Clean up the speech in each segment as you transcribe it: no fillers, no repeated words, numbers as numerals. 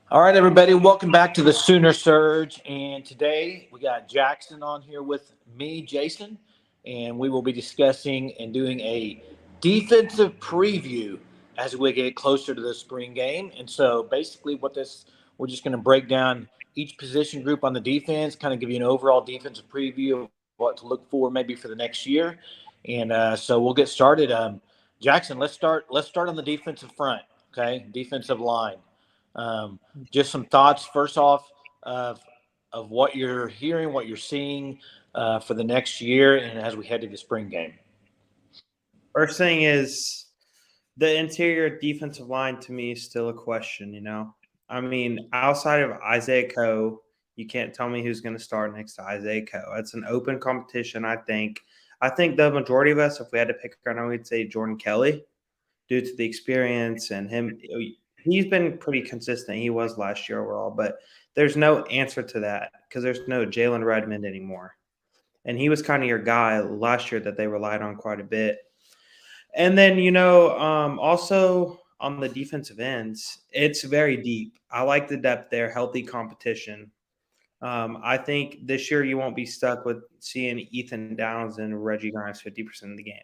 All right, everybody, welcome back to the Sooner Surge. And today we got Jackson on here with me, Jason, and we will be discussing and doing a defensive preview as we get closer to the spring game. And so basically, we're just going to break down each position group on the defense, kind of give you an overall defensive preview of what to look for maybe for the next year. And so we'll get started. Jackson, let's start on the defensive front. Okay, defensive line. Um, just some thoughts first off of what you're hearing, what you're seeing for the next year, and as we head to the spring game. First thing is the interior defensive line to me is still a question. I mean, outside of Isaiah Coe, you can't tell me who's going to start next to Isaiah Coe. It's an open competition, I think. I think the majority of us, if we had to pick right now, we'd say Jordan Kelly due to the experience and him. He's been pretty consistent. He was last year overall, but there's no answer to that because there's no Jalen Redmond anymore. And he was kind of your guy last year that they relied on quite a bit. And then, also on the defensive ends, it's very deep. I like the depth there, healthy competition. I think this year you won't be stuck with seeing Ethan Downs and Reggie Grimes 50% of the game.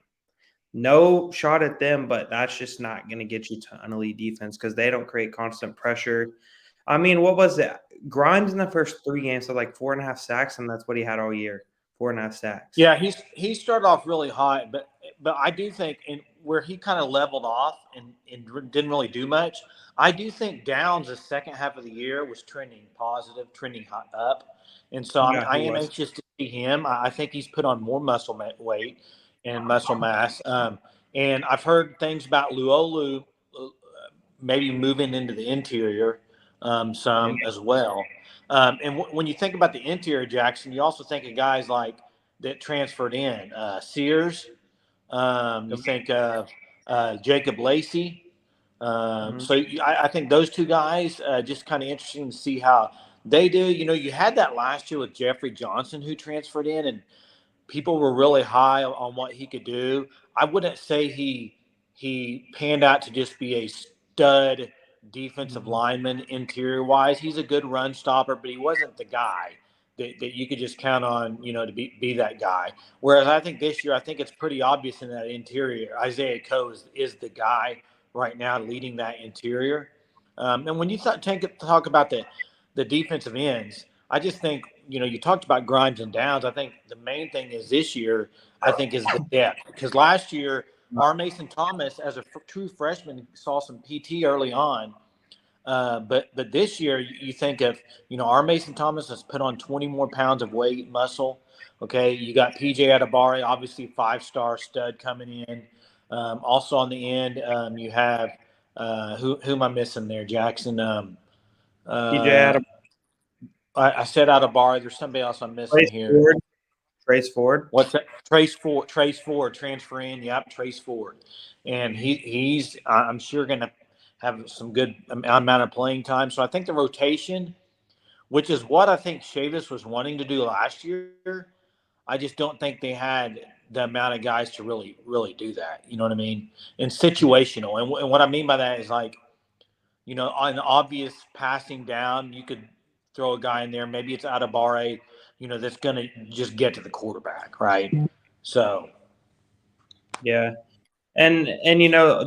No shot at them, but that's just not going to get you to an elite defense because they don't create constant pressure. I mean, what was it? Grimes in the first 3 games had like 4.5 sacks, and that's what he had all year, 4.5 sacks. Yeah, he started off really hot, but I do think where he kind of leveled off and didn't really do much. I do think Downs the second half of the year was trending positive, trending hot up, and so Yeah, I he am was. anxious to see him. I think he's put on more weight and muscle mass. And I've heard things about Luolu maybe moving into the interior some as well. When you think about the interior, Jackson, you also think of guys like that transferred in Sears. You think of Jacob Lacey. Mhm. So I think those two guys just kind of interesting to see how they do. You know, you had that last year with Jeffrey Johnson who transferred in, and people were really high on what he could do. I wouldn't say he panned out to just be a stud defensive Mhm. lineman interior wise. He's a good run stopper, but he wasn't the guy that you could just count on, to be that guy. Whereas I think this year, I think it's pretty obvious in that interior. Isaiah Coe is the guy right now leading that interior. And when you talk about the defensive ends, I just think, you talked about Grimes and Downs. I think the main thing is this year, I think, is the depth. Because last year, R. Mason Thomas, as a true freshman, saw some PT early on. But this year, you think of, R. Mason Thomas has put on 20 more pounds of weight, muscle. Okay. You got PJ Adebari, obviously 5-star stud coming in. Also on the end, you have, who am I missing there, Jackson? TJ Uh, Adam, I said Adebari. There's somebody else I'm missing Trace here. Ford, Trace Ford. What's that? Trace Ford, transfer in. Yep, Trace Ford, and he's I'm sure going to have some good amount of playing time. So I think the rotation, which is what I think Chavis was wanting to do last year, I just don't think they had the amount of guys to really do that. You know what I mean? And situational, and what I mean by that is like, on obvious passing down, you could throw a guy in there. Maybe it's Adebare, that's going to just get to the quarterback, right? So, Yeah. And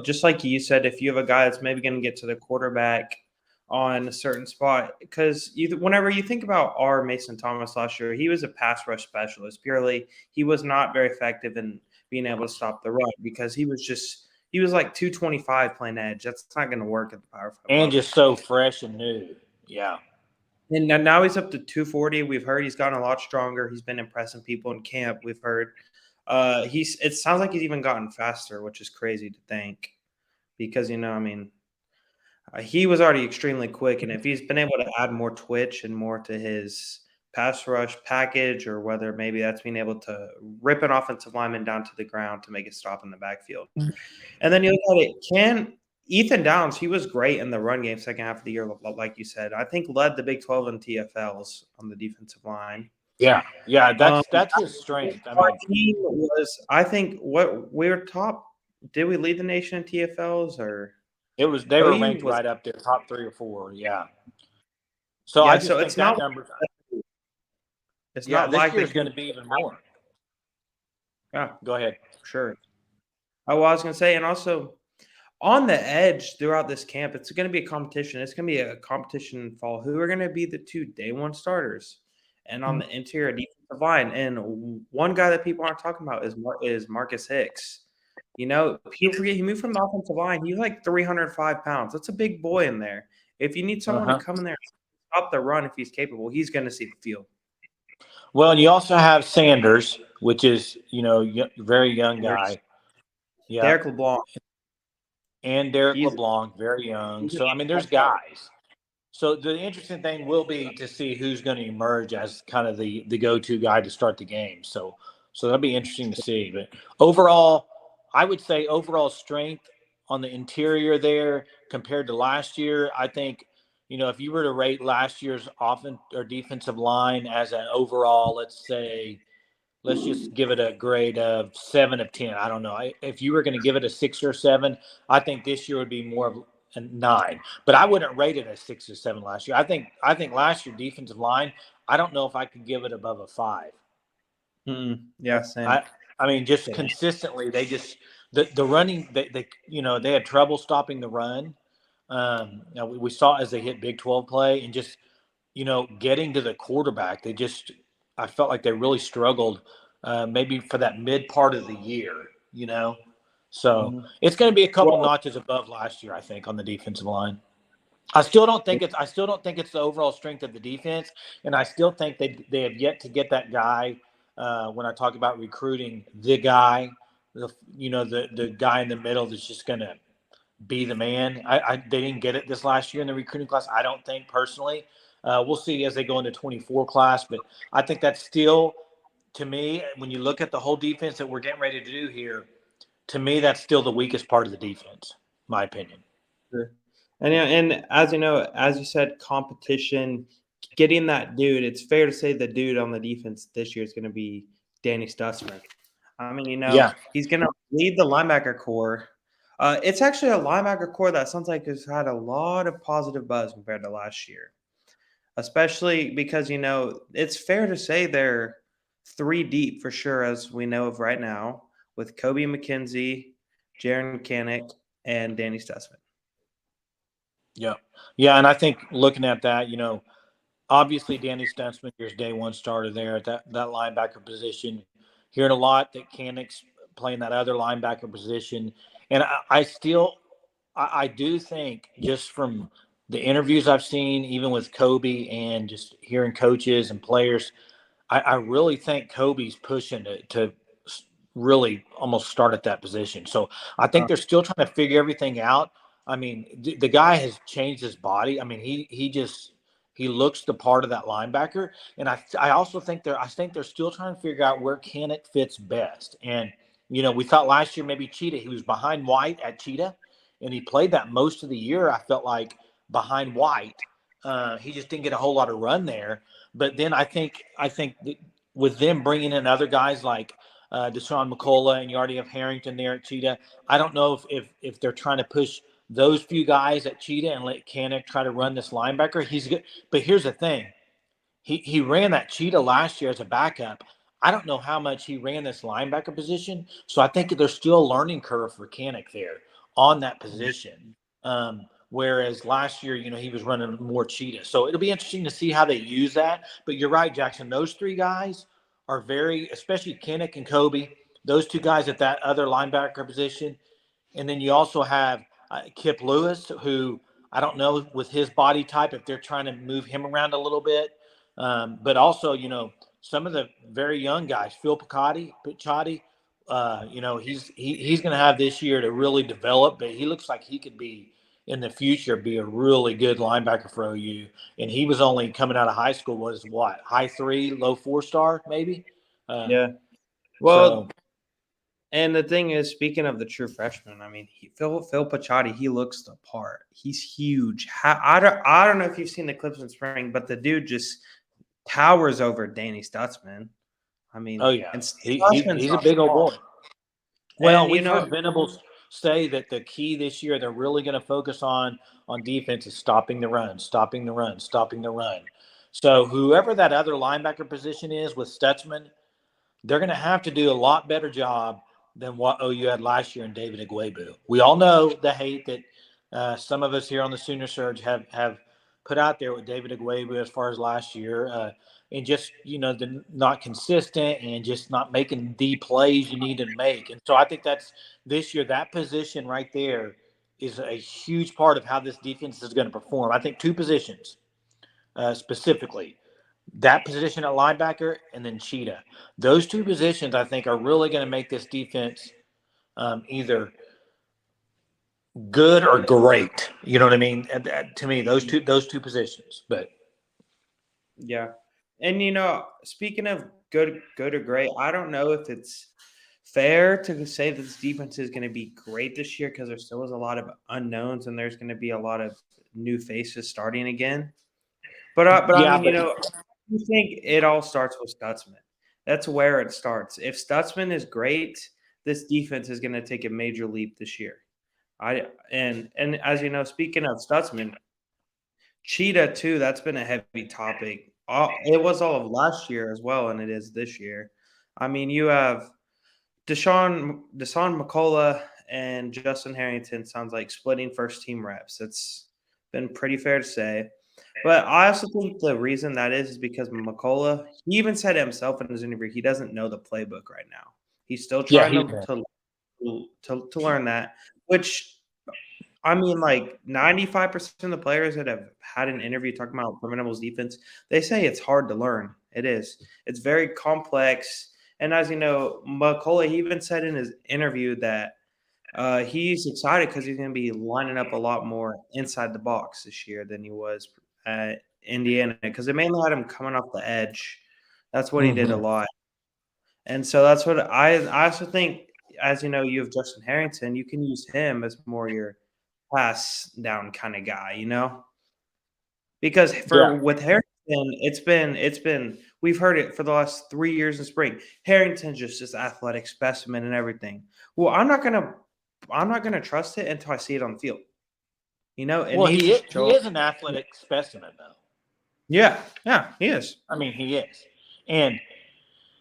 just like you said, if you have a guy that's maybe going to get to the quarterback on a certain spot, because whenever you think about our Mason Thomas last year, he was a pass rush specialist. Purely, he was not very effective in being able to stop the run because he was like 225 playing edge. That's not going to work at the Power 5 and level. just so fresh and new. Yeah. And now he's up to 240. We've heard he's gotten a lot stronger. He's been impressing people in camp. We've heard it sounds like he's even gotten faster, which is crazy to think because I mean, he was already extremely quick, and if he's been able to add more twitch and more to his pass rush package, or whether maybe that's being able to rip an offensive lineman down to the ground to make it stop in the backfield. And then you look at it, can Ethan Downs, he was great in the run game second half of the year, like you said. I think led the Big 12 in TFLs on the defensive line. Yeah. Yeah. Um, That's his strength. I our mean, team was, I think, what we were top. Did we lead the nation in TFLs or? They were OU ranked was right up there, top 3 or 4. Yeah. So I yeah. just So think it's that not number. it's Yeah, not this like year they is going can. to be even more. Yeah, Go ahead. for sure. Oh, well, I was gonna say, and also on the edge throughout this camp, it's going to be a competition. It's going to be a competition in fall. Who are going to be the 2 day 1 starters? And on the interior defensive line, and one guy that people aren't talking about is Marcus Hicks. People forget he moved from the offensive line. He's like 305 pounds. That's a big boy in there. If you need Uh someone to huh. come in there and stop the run, if he's capable, he's going to see the field. Well, and you also have Sanders, which is very young There's guy. Yep. Derek LeBlanc. And Derek He's LeBlanc, very young. he's a So I mean, there's guys. So the interesting thing will be to see who's going to emerge as kind of the go-to guy to start the game. So that'll be interesting to see. But overall, I would say overall strength on the interior there compared to last year. I think if you were to rate last year's offense or defensive line as an overall, let's just give it a grade of 7 of 10. I don't know. If you were going to give it a 6 or 7, I think this year would be more of a 9. But I wouldn't rate it a 6 or 7 last year. I think last year defensive line. I don't know if I could give it above a 5. yeah, same. I I mean just Same. consistently they just the running they had trouble stopping the run. Now we saw as they hit Big 12 play and just getting to the quarterback, I felt like they really struggled, maybe for that mid part of the year. So Mhm. it's going to be a couple Well, notches above last year, I think, on the defensive line. I still don't think it's the overall strength of the defense, and I still think they have yet to get that guy. When I talk about recruiting, the guy, the guy in the middle that's just going to be the man. They didn't get it this last year in the recruiting class. I don't think personally. We'll see as they go into 24 class, but I think that's still, to me, when you look at the whole defense that we're getting ready to do here, to me that's still the weakest part of the defense, my opinion. sure. And yeah, and as you know, as you said, competition, getting that dude. It's fair to say the dude on the defense this year is going to be Danny Stutzman. I mean, Yeah, he's going to lead the linebacker core. It's actually a linebacker core that sounds like has had a lot of positive buzz compared to last year, especially because it's fair to say they're 3 deep for sure, as we know of right now, with Kobe McKenzie, Jaron Kanik, and Danny Stutzman. yeah, yeah. And I think looking at that, obviously Danny Stunsman, your day one starter there at that linebacker position. Hearing a lot that Canick's playing that other linebacker position, and I do think just from the interviews I've seen, even with Kobe and just hearing coaches and players, I really think Kobe's pushing to really almost start at that position. So I think they're still trying to figure everything out. I mean, the guy has changed his body. I mean, he looks the part of that linebacker, and I also think they're still trying to figure out where Canick fits best. And we thought last year maybe Cheetah. He was behind White at Cheetah, and he played that most of the year. I felt like behind White, he just didn't get a whole lot of run there. But then I think with them bringing in other guys like Deshaun McCullough, and you already have Harrington there at Cheetah. I don't know if they're trying to push those few guys at Cheetah and let Canick try to run this linebacker. He's good, but here's the thing: he ran that Cheetah last year as a backup. I don't know how much he ran this linebacker position, so I think there's still a learning curve for Canick there on that position. Whereas last year, he was running more Cheetah. So it'll be interesting to see how they use that. But you're right, Jackson. Those 3 guys are especially Kinnick and Kobe. Those 2 guys at that other linebacker position, and then you also have Kip Lewis, who I don't know with his body type if they're trying to move him around a little bit. But also, some of the very young guys, Phil Picciotti, he's going to have this year to really develop, but he looks like he could be in the future be a really good linebacker for OU. And he was only coming out of high school was what, high 3, low 4 star maybe. Yeah. So Well, and the thing is, speaking of the true freshman, I mean, Phil Picciotti, he looks the part. He's huge. I don't know if you've seen the clips in spring, but the dude just towers over Danny Stutzman. I oh mean, yeah, and he's Stutzman's he's a not big old small. boy. Well, And we've heard Venables say that the key this year they're really going to focus on defense is stopping the run, stopping the run, stopping the run. So whoever that other linebacker position is with Stutzman, they're going to have to do a lot better job than what OU had last year in David Iguebu. We all know the hate that some of us here on the Sooner Surge have put out there with David Iguebu as far as last year, and just the not consistent and just not making the plays you need to make. And so I think that's this year that position right there is a huge part of how this defense is going to perform. I think two positions specifically that position at linebacker and then Cheetah. Those two positions, I think, are really going to make this defense either good or great. You know what I mean? To me, those two positions. But Yeah. And speaking of good or great, I don't know if it's fair to say that this defense is going to be great this year because there still is a lot of unknowns and there's going to be a lot of new faces starting again. But I yeah, mean, I think it all starts with Stutzman. That's where it starts. If Stutzman is great, this defense is going to take a major leap this year. And as you know, speaking of Stutzman, Cheetah too. That's been a heavy topic. It was all of last year as well, and it is this year. I mean, you have Deshaun McCullough and Justin Harrington sounds like splitting first team reps. It's been pretty fair to say. But I also think the reason that is because McCullough, he even said himself in his interview, he doesn't know the playbook right now. He's still yeah, trying to learn that, which I mean, like 95% of the players that have had an interview talking about Primitive's defense, they say it's hard to learn. It is. It's very complex. And as you know, McCullough, he even said in his interview that he's excited because he's going to be lining up a lot more inside the box this year than he was at Indiana because they mainly had him coming off the edge. That's what he did a mm-hmm. lot. And so that's what I also think, as you know, you have Justin Harrington, you can use him as more your pass down kind of guy, because Yeah. with Harrington, it's been we've heard it for the last 3 years in spring. Harrington's just this athletic specimen and everything. Well, I'm not gonna trust it until I see it on the field. It Well, needs he to is, he show up. is an athletic specimen, though. Yeah, he is. I mean, he is, and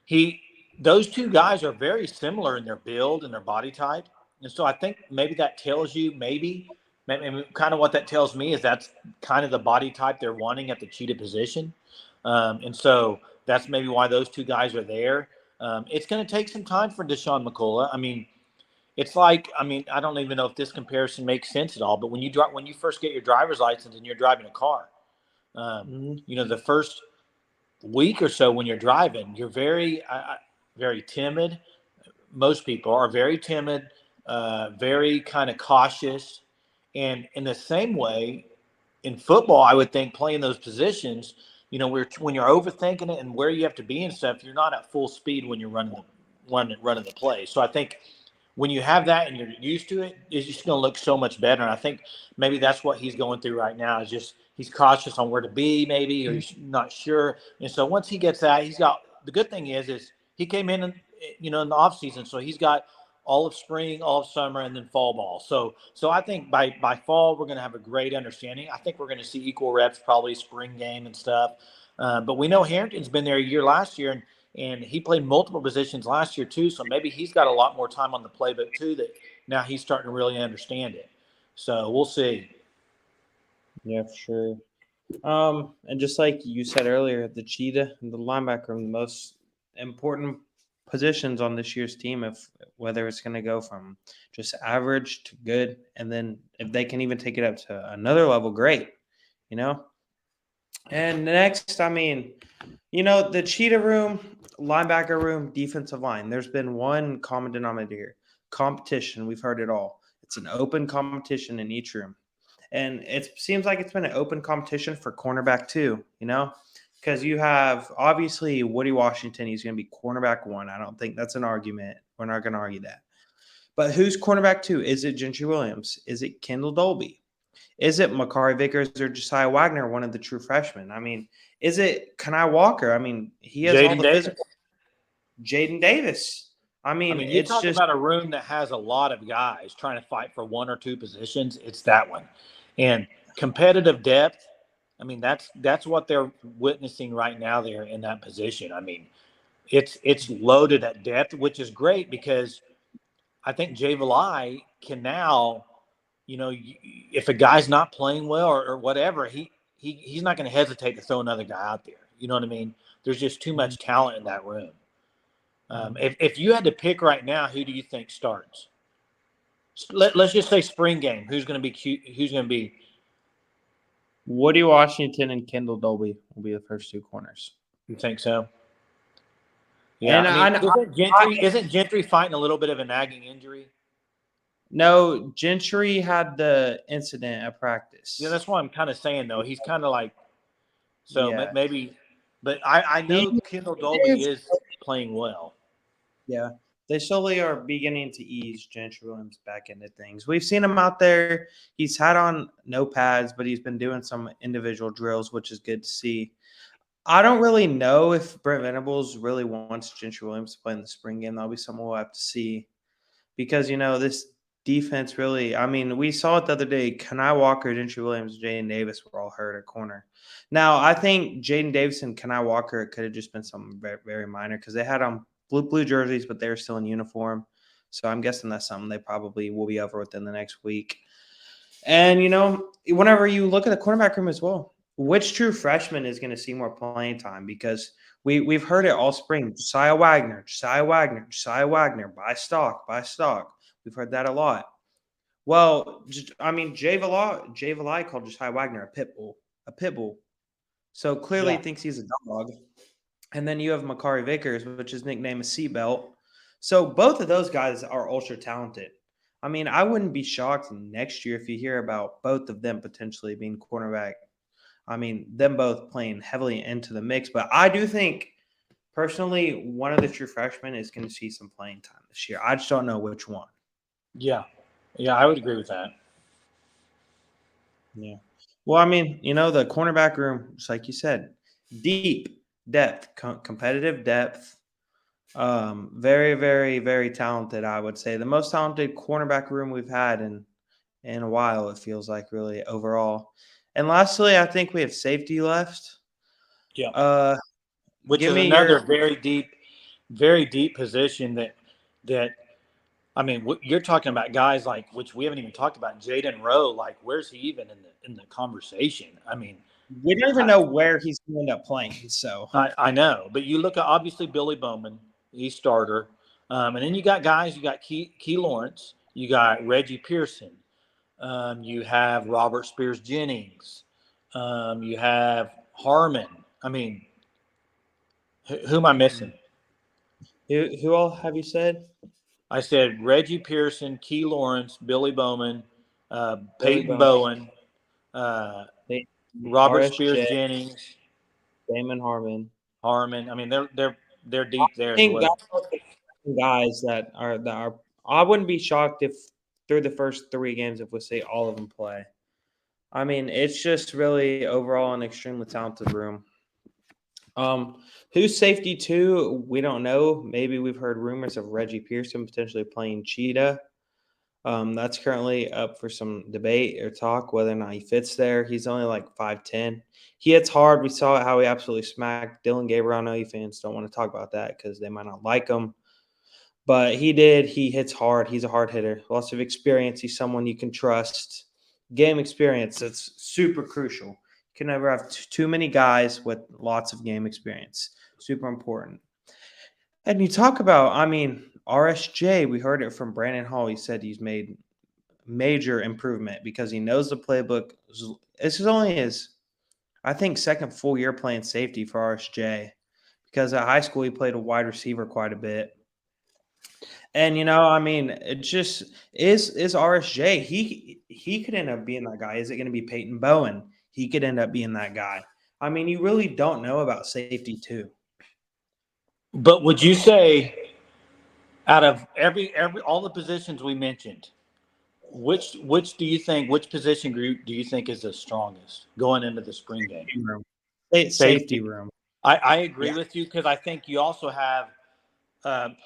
he those two guys are very similar in their build and their body type, and so I think maybe that tells you maybe kind of what that tells me is that's kind of the body type they're wanting at the cheetah position, and so that's maybe why those two guys are there. It's going to take some time for Deshaun McCullough. I mean, it's like I don't even know if this comparison makes sense at all, but when you first get your driver's license and you're driving a car, Mhm. the first week or so when you're driving, you're very timid. Most people are very timid, very kind of cautious. And in the same way, in football, I would think playing those positions, when you're overthinking it and where you have to be and stuff, you're not at full speed when you're running the play. So I think when you have that and you're used to it, it's just going to look so much better. And I think maybe that's what he's going through right now is just he's cautious on where to be, maybe, or he's not sure. And so once he gets that, he's got the good thing is he came in the off season, so he's got all of spring, all of summer, and then fall ball. So I think by fall we're going to have a great understanding. I think we're going to see equal reps, probably spring game and stuff. But we know Harrington's been there a year last year, and he played multiple positions last year too. So maybe he's got a lot more time on the playbook too. That now he's starting to really understand it. So we'll see. Yeah, for sure. And just like you said earlier, the cheetah and the linebacker are the most important positions on this year's team. If whether it's going to go from just average to good, and then if they can even take it up to another level, great. You know. And next, I mean, the cheetah room, linebacker room, defensive line. There's been one common denominator here: competition. We've heard it all. It's an open competition in each room. And it seems like it's been an open competition for cornerback too, because you have obviously Woody Washington. He's going to be cornerback one. I don't think that's an argument. We're not going to argue that. But who's cornerback two? Is it Gentry Williams? Is it Kendall Dolby? Is it Makari Vickers or Josiah Wagner, one of the true freshmen? I mean, is it Kanai Walker? I mean, he has all Jaden the Davis. physical. Jaden Davis. I I mean, mean, you it's talk just about a room that has a lot of guys trying to fight for one or two positions. It's that one, and competitive depth. I mean, that's what they're witnessing right now. There in that position. I mean, it's loaded at depth, which is great because I think Jay Valai can now, if a guy's not playing well or whatever, he's not going to hesitate to throw another guy out there. You know what I mean? There's just too much talent in that room. If you had to pick right now, who do you think starts? Let's just say spring game. Who's going to be cute? Who's going to be? Woody Washington and Kendall Dolby will be the first two corners. You think so? Yeah. And I mean, I isn't Gentry fighting a little bit of a nagging injury? no, Gentry had the incident at Yeah, practice. that's what I'm kind of saying though. He's kind of like so Yeah, maybe, but I he know Kendall Dolby is. is playing well. Yeah, they slowly are beginning to ease Gentry Williams back into things. We've seen him out there. He's had on no pads, but he's been doing some individual drills, which is good to see. I don't really know if Brent Venables really wants Gentry Williams to play in the spring game. That'll be something we'll have to see because, this defense really, I mean, we saw it the other day. Kanai Walker, Gentry Williams, Jaden Davis were all hurt at corner. Now, I think Jaden Davis and Kanai Walker, it could have just been something very, very minor because they had on blue jerseys, but they were still in uniform. So I'm guessing that's something they probably will be over within the next week. And, whenever you look at the cornerback room as well, which true freshman is going to see more playing time? Because we've heard it all spring. Josiah Wagner, Josiah Wagner, Josiah Wagner, buy stock, buy stock. We've heard that a lot. Well, I mean, Jay Valai called Josiah Wagner a pit bull, a pit bull. So clearly Yeah. he thinks he's a dog. And then you have Makari Vickers, which his nickname is Seatbelt. So both of those guys are ultra talented. I mean, I wouldn't be shocked next year if you hear about both of them potentially being cornerback. I mean, them both playing heavily into the mix. But I do think, personally, one of the true freshmen is going to see some playing time this year. I just don't know which one. Yeah. Yeah, I would agree with that. Yeah. Well, I mean, the cornerback room, just like you said, deep depth, competitive depth. Very, very, very talented, I would say. The most talented cornerback room we've had in a while, it feels like, really, overall. And lastly, I think we have safety left. Yeah. Uh, Which give is me your another very deep position that I mean, you're talking about guys like which we haven't even talked about. Jaden Rowe, like where's he even in the conversation? I mean, We don't even know where he's going to end up playing. So, I know, but you look at obviously Billy Bowman, he's starter, and then you got guys. You got Key Lawrence, you got Reggie Pearson, you have Robert Spears Jennings, you have Harmon. I mean, who am I missing? who all have you said? I said Reggie Pearson, Key Lawrence, Billy Bowman, Billy Peyton Bowman, Bowen, uh, Robert Spears RSJ, Jennings, Damon Harmon. Harmon. I mean, they're deep there I as think well. guys that are. I wouldn't be shocked if through the first 3 games, if we see all of them play. I mean, it's just really overall an extremely talented room. Who's safety two? We don't know. Maybe we've heard rumors of Reggie Pearson potentially playing Cheetah. That's currently up for some debate or talk whether or not he fits there. He's only like 5'10". He hits hard. We saw how he absolutely smacked Dylan Gabriel. I know you fans don't want to talk about that because they might not like him. But he did. He hits hard. He's a hard hitter. Lots of experience. He's someone you can trust. Game experience. That's super crucial. You can never have too many guys with lots of game experience. Super important. And you talk about, I mean, RSJ, we heard it from Brandon Hall. He said he's made major improvement because he knows the playbook. This is only his, I think, second full year playing safety for RSJ because at high school he played a wide receiver quite a bit. And I mean, it just is RSJ. He could end up being that guy. Is it going to be Peyton Bowen? He could end up being that guy. I mean, you really don't know about safety too. But would you say out of every all the positions we mentioned, which do you think which position group do you think is the strongest going into the spring game? Room. Safety Safety. room. I agree Yeah. with you because I think you also have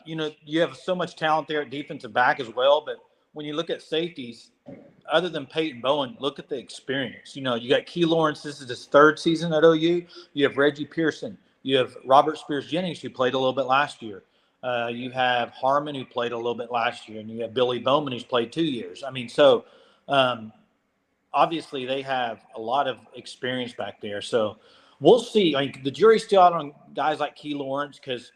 You have so much talent there at defensive back as well. But when you look at safeties, other than Peyton Bowen, look at the experience. You got Key Lawrence. This is his third season at OU. You have Reggie Pearson. You have Robert Spears Jennings, who played a little bit last year. You have Harmon, who played a little bit last year, and you have Billy Bowman, who's played 2 years. I mean, so um, obviously they have a lot of experience back there. So we'll see. I mean, the jury's still out on guys like Key Lawrence because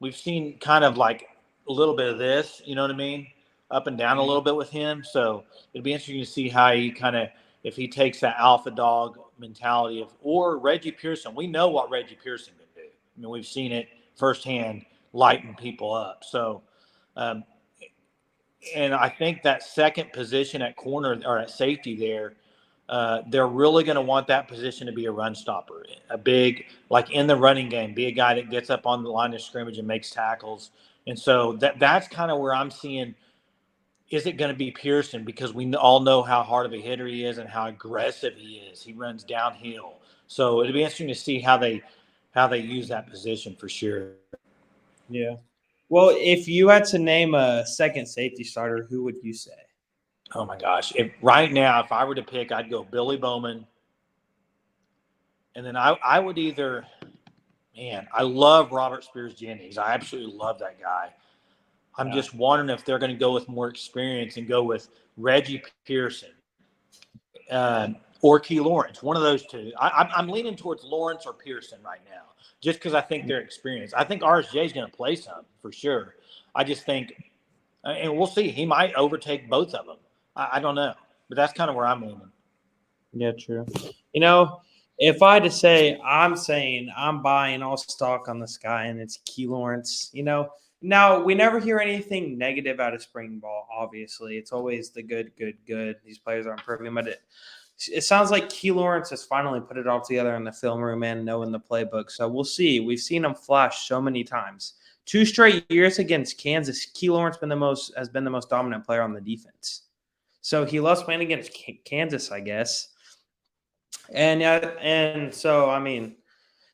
we've seen kind of like a little bit of this, you know what I mean? Up and down a little bit with him. So it'd be interesting to see how he kind of, if he takes that alpha dog mentality or Reggie Pearson. We know what Reggie Pearson can do. I mean, we've seen it firsthand, lighting people up. So, um, and I think that second position at corner or at safety there, they're really going to want that position to be a run stopper, a big, like in the running game, be a guy that gets up on the line of scrimmage and makes tackles. And so that's kind of where I'm seeing, is it going to be Pearson? Because we all know how hard of a hitter he is and how aggressive he is. He runs downhill. So it'll be interesting to see how they use that position for sure. Yeah. Well, if you had to name a second safety starter, who would you say? Oh my gosh! Right now, if I were to pick, I'd go Billy Bowman, and then I would either, man, I love Robert Spears Jennings. I absolutely love that guy. I'm just wondering if they're going to go with more experience and go with Reggie Pearson or Key Lawrence, one of those two. I'm leaning towards Lawrence or Pearson right now, just because I think they're experienced. I think RSJ is going to play some for sure. I just think, and we'll see, he might overtake both of them. I don't know, but that's kind of where I'm leaning. Yeah, true. If I had to say, I'm saying I'm buying all stock on this guy, and it's Key Lawrence. Now we never hear anything negative out of spring ball. Obviously, it's always the good. These players are improving, but it sounds like Key Lawrence has finally put it all together in the film room and knowing the playbook. So we'll see. We've seen him flash so many times. 2 straight years against Kansas, Key Lawrence has been the most dominant player on the defense. So he loves playing against Kansas, I guess. And so I mean,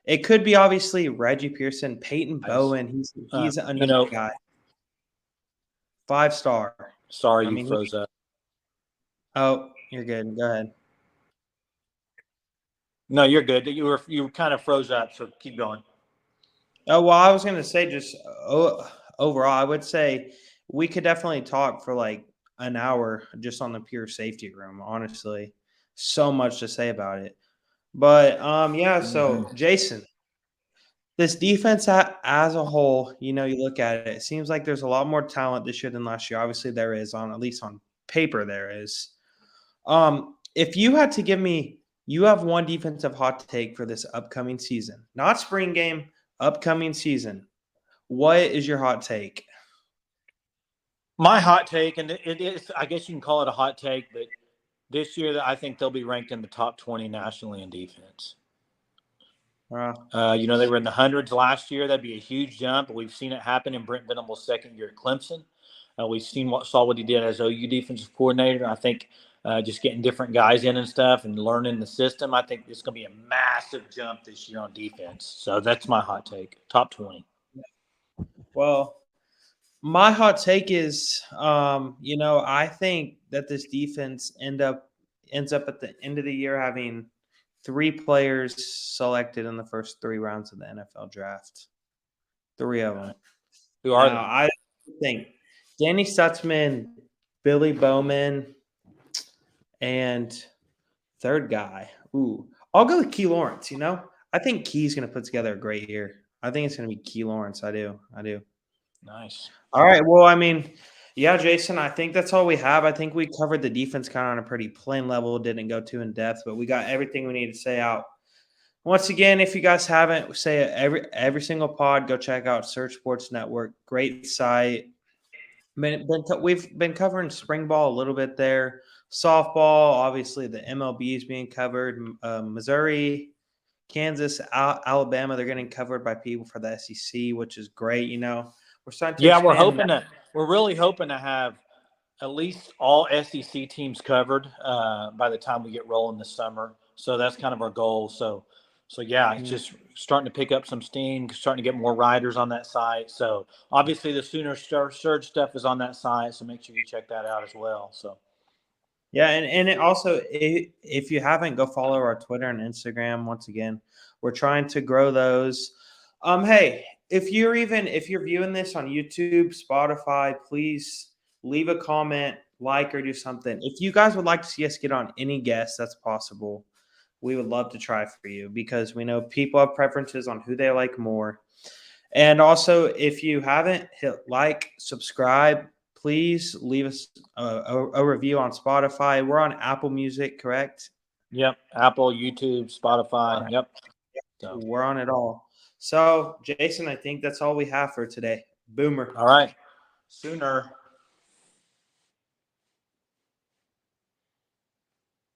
it could be obviously Reggie Pearson, Peyton Bowen. He's another guy. 5-star. Sorry, you froze up. Oh, you're good. Go ahead. No, you're good. You kind of froze up, so keep going. Oh, well, I was going to say just overall, I would say we could definitely talk for like an hour just on the pure safety room, honestly. So much to say about it. But, yeah, so Jason, this defense as a whole, you look at it, it seems like there's a lot more talent this year than last year. Obviously, there is, at least on paper, there is. If you had to give me, you have one defensive hot take for this upcoming season, not spring game, upcoming season. What is your hot take? My hot take, and it is, I guess you can call it a hot take, but this year I think they'll be ranked in the top 20 nationally in defense. They were in the hundreds last year. That'd be a huge jump. We've seen it happen in Brent Venables' second year at Clemson. We've saw what he did as OU defensive coordinator. I think just getting different guys in and stuff and learning the system, I think it's going to be a massive jump this year on defense. So that's my hot take, top 20. Well, my hot take is, I think that this defense ends up at the end of the year having 3 players selected in the first 3 rounds of the NFL draft. 3 of them. Who are they? I think Danny Stutzman, Billy Bowman, and third guy. Ooh, I'll go with Key Lawrence. I think Key's going to put together a great year. I think it's going to be Key Lawrence. I do. Nice. All right. Well, I mean, yeah, Jason, I think that's all we have. I think we covered the defense kind of on a pretty plain level. Didn't go too in depth, but we got everything we need to say out. Once again, if you guys haven't, say it every single pod, go check out Search Sports Network. Great site. We've been covering spring ball a little bit there. Softball, obviously the MLB is being covered. Missouri, Kansas, Alabama, they're getting covered by people for the SEC, which is great. We're starting to. Yeah, we're really hoping to have at least all SEC teams covered by the time we get rolling this summer. So that's kind of our goal. So So yeah, it's just starting to pick up some steam, starting to get more riders on that site. So obviously the Sooner Surge stuff is on that site, so make sure you check that out as well. So Yeah, and it also, if you haven't, go follow our Twitter and Instagram. Once again, we're trying to grow those. Hey, if you're viewing this on YouTube, Spotify, please leave a comment, like, or do something. If you guys would like to see us get on any guest that's possible, we would love to try for you because we know people have preferences on who they like more. And also, if you haven't hit like, subscribe, please leave us a review on Spotify. We're on Apple Music, correct? yep, Apple, YouTube, All Spotify. right. Yep. So We're on it all. So, Jason, I think that's all we have for today. Boomer. all right, Sooner.